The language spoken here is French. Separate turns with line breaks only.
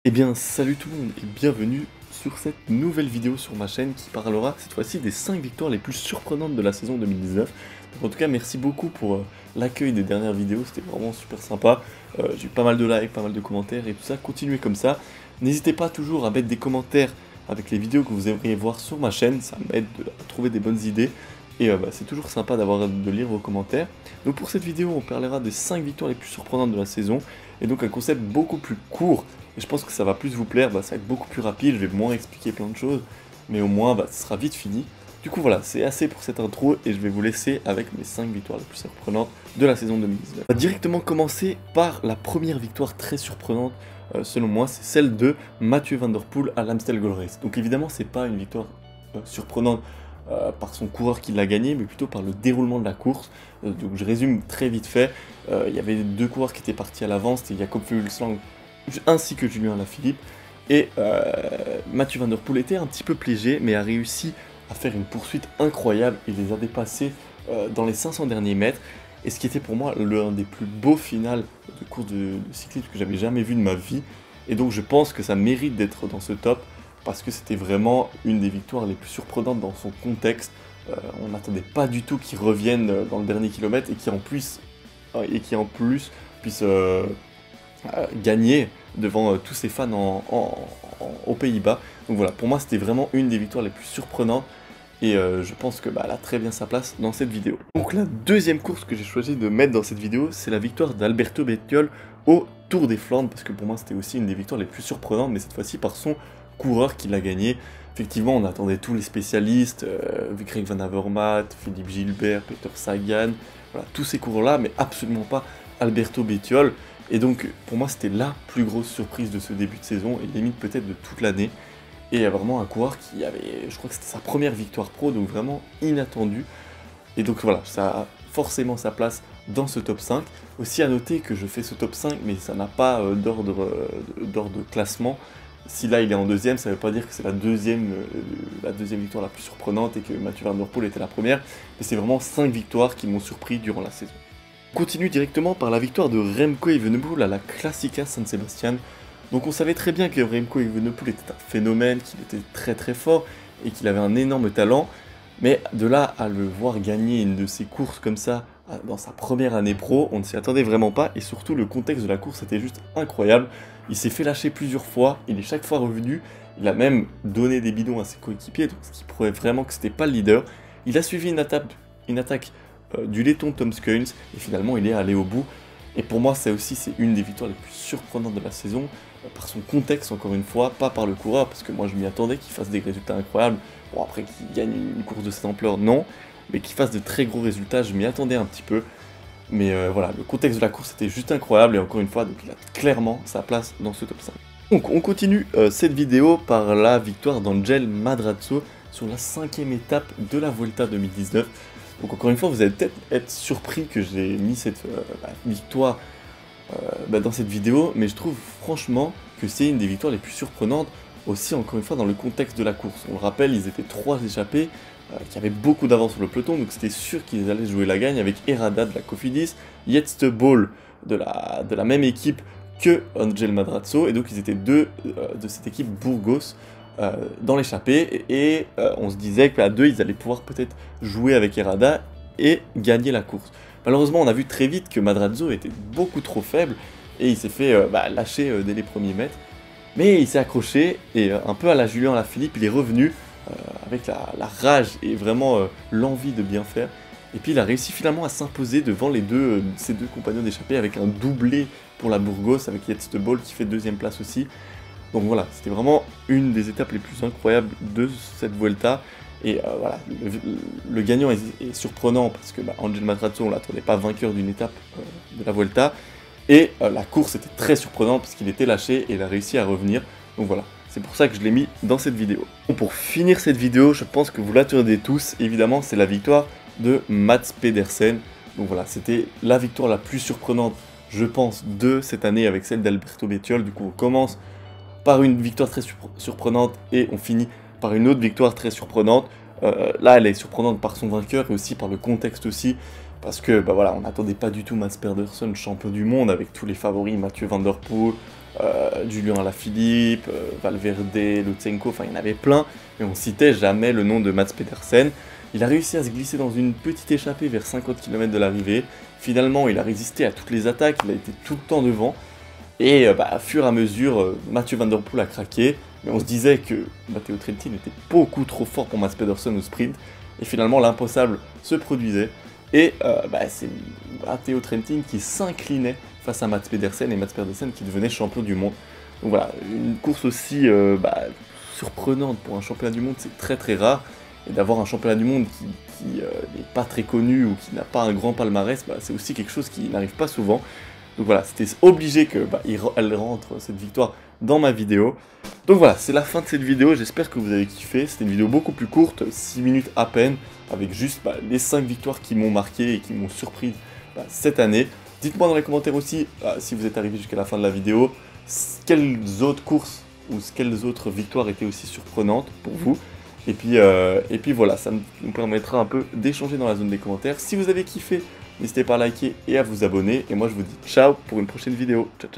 Eh bien salut tout le monde et bienvenue sur cette nouvelle vidéo sur ma chaîne qui parlera cette fois-ci des 5 victoires les plus surprenantes de la saison 2019. Donc, en tout cas merci beaucoup pour l'accueil des dernières vidéos, c'était vraiment super sympa. J'ai eu pas mal de likes, pas mal de commentaires et tout ça, continuez comme ça. N'hésitez pas toujours à mettre des commentaires avec les vidéos que vous aimeriez voir sur ma chaîne, ça m'aide à trouver des bonnes idées. Et c'est toujours sympa de lire vos commentaires. Donc pour cette vidéo, on parlera des 5 victoires les plus surprenantes de la saison. Et donc un concept beaucoup plus court. Et je pense que ça va plus vous plaire, ça va être beaucoup plus rapide, je vais moins expliquer plein de choses. Mais au moins, ce sera vite fini. Du coup voilà, c'est assez pour cette intro et je vais vous laisser avec mes 5 victoires les plus surprenantes de la saison 2019. On va directement commencer par la première victoire très surprenante, selon moi, c'est celle de Mathieu Van Der Poel à l'Amstel Gold Race. Donc évidemment, c'est pas une victoire surprenante par son coureur qui l'a gagné, mais plutôt par le déroulement de la course. Donc je résume très vite fait, il y avait deux coureurs qui étaient partis à l'avance, c'était Jakob Fuglsang ainsi que Julien Alaphilippe, et Mathieu Van Der Poel était un petit peu piégé, mais a réussi à faire une poursuite incroyable, il les a dépassés dans les 500 derniers mètres, et ce qui était pour moi l'un des plus beaux finales de course de cyclisme que j'avais jamais vu de ma vie, et donc je pense que ça mérite d'être dans ce top, parce que c'était vraiment une des victoires les plus surprenantes dans son contexte. On n'attendait pas du tout qu'il revienne dans le dernier kilomètre et qui en plus puisse gagner devant tous ses fans aux Pays-Bas. Donc voilà, pour moi c'était vraiment une des victoires les plus surprenantes et je pense que elle a très bien sa place dans cette vidéo. Donc la deuxième course que j'ai choisi de mettre dans cette vidéo, c'est la victoire d'Alberto Bettiol au Tour des Flandres, parce que pour moi c'était aussi une des victoires les plus surprenantes, mais cette fois-ci par son coureur qui l'a gagné. Effectivement, on attendait tous les spécialistes, Greg Van Avermaet, Philippe Gilbert, Peter Sagan, voilà, tous ces coureurs-là, mais absolument pas Alberto Bettiol. Et donc, pour moi, c'était la plus grosse surprise de ce début de saison, et limite peut-être de toute l'année. Et vraiment un coureur qui avait, je crois que c'était sa première victoire pro, donc vraiment inattendu. Et donc voilà, ça a forcément sa place dans ce top 5. Aussi à noter que je fais ce top 5, mais ça n'a pas d'ordre de classement. Si là il est en deuxième, ça ne veut pas dire que c'est la deuxième victoire la plus surprenante et que Mathieu Van Der Poel était la première, mais c'est vraiment 5 victoires qui m'ont surpris durant la saison. On continue directement par la victoire de Remco Evenepoel à la Classica San Sebastian. Donc on savait très bien que Remco Evenepoel était un phénomène, qu'il était très très fort et qu'il avait un énorme talent, mais de là à le voir gagner une de ces courses comme ça dans sa première année pro, on ne s'y attendait vraiment pas, et surtout le contexte de la course était juste incroyable. Il s'est fait lâcher plusieurs fois, il est chaque fois revenu, il a même donné des bidons à ses coéquipiers, donc ce qui prouvait vraiment que c'était pas le leader. Il a suivi une attaque du laiton Tom Skujns, et finalement il est allé au bout. Et pour moi, ça aussi, c'est une des victoires les plus surprenantes de la saison, par son contexte encore une fois, pas par le coureur, parce que moi je m'y attendais qu'il fasse des résultats incroyables. Bon, après qu'il gagne une course de cette ampleur, non, mais qu'il fasse de très gros résultats, je m'y attendais un petit peu. Mais voilà, le contexte de la course était juste incroyable, et encore une fois, donc il a clairement sa place dans ce top 5. Donc on continue cette vidéo par la victoire d'Angel Madrazo sur la 5e étape de la Vuelta 2019. Donc encore une fois, vous allez peut-être être surpris que j'ai mis cette victoire dans cette vidéo, mais je trouve franchement que c'est une des victoires les plus surprenantes, aussi encore une fois dans le contexte de la course. On le rappelle, ils étaient 3 échappés, qui avaient beaucoup d'avance sur le peloton, donc c'était sûr qu'ils allaient jouer la gagne avec Herrada de la Cofidis, Bol de la même équipe que Angel Madrazo, et donc ils étaient deux de cette équipe Burgos dans l'échappée, et on se disait qu'à deux ils allaient pouvoir peut-être jouer avec Herrada et gagner la course. Malheureusement, on a vu très vite que Madrazo était beaucoup trop faible, et il s'est fait lâcher dès les premiers mètres, mais il s'est accroché, et un peu à la Julien Alaphilippe, il est revenu avec la rage et vraiment l'envie de bien faire. Et puis il a réussi finalement à s'imposer devant ses deux compagnons d'échappée avec un doublé pour la Burgos avec Bol qui fait 2e place aussi. Donc voilà, c'était vraiment une des étapes les plus incroyables de cette Vuelta. Et voilà, le gagnant est surprenant parce que Angel Madrazo, on ne l'attendait pas vainqueur d'une étape de la Vuelta. Et la course était très surprenante parce qu'il était lâché et il a réussi à revenir. Donc voilà. C'est pour ça que je l'ai mis dans cette vidéo. Pour finir cette vidéo, je pense que vous l'attendez tous, évidemment, c'est la victoire de Mats Pedersen. Donc voilà, c'était la victoire la plus surprenante, je pense, de cette année avec celle d'Alberto Bettiol. Du coup, on commence par une victoire très surprenante et on finit par une autre victoire très surprenante. Là, elle est surprenante par son vainqueur et aussi par le contexte aussi. Parce que, voilà, on n'attendait pas du tout Mats Pedersen champion du monde avec tous les favoris, Mathieu Van Der Poel, Julien Alaphilippe, Valverde, Lutsenko, enfin il y en avait plein, mais on citait jamais le nom de Mads Pedersen. Il a réussi à se glisser dans une petite échappée vers 50 km de l'arrivée. Finalement, il a résisté à toutes les attaques, il a été tout le temps devant. Et à fur et à mesure, Mathieu Van Der Poel a craqué. Mais on se disait que Matteo Trentin était beaucoup trop fort pour Mads Pedersen au sprint. Et finalement, l'impossible se produisait. Et c'est Matteo Trentin qui s'inclinait face à Mads Pedersen, et Mads Pedersen qui devenait champion du monde. Donc voilà, une course aussi surprenante pour un championnat du monde, c'est très très rare. Et d'avoir un championnat du monde qui n'est pas très connu ou qui n'a pas un grand palmarès, c'est aussi quelque chose qui n'arrive pas souvent. Donc voilà, c'était obligé qu'elle rentre cette victoire dans ma vidéo. Donc voilà, c'est la fin de cette vidéo, j'espère que vous avez kiffé. C'était une vidéo beaucoup plus courte, 6 minutes à peine, avec juste les 5 victoires qui m'ont marqué et qui m'ont surpris cette année. Dites-moi dans les commentaires aussi, si vous êtes arrivé jusqu'à la fin de la vidéo, quelles autres courses ou quelles autres victoires étaient aussi surprenantes pour vous. Et puis voilà, ça nous permettra un peu d'échanger dans la zone des commentaires. Si vous avez kiffé, n'hésitez pas à liker et à vous abonner. Et moi je vous dis ciao pour une prochaine vidéo. Ciao, ciao.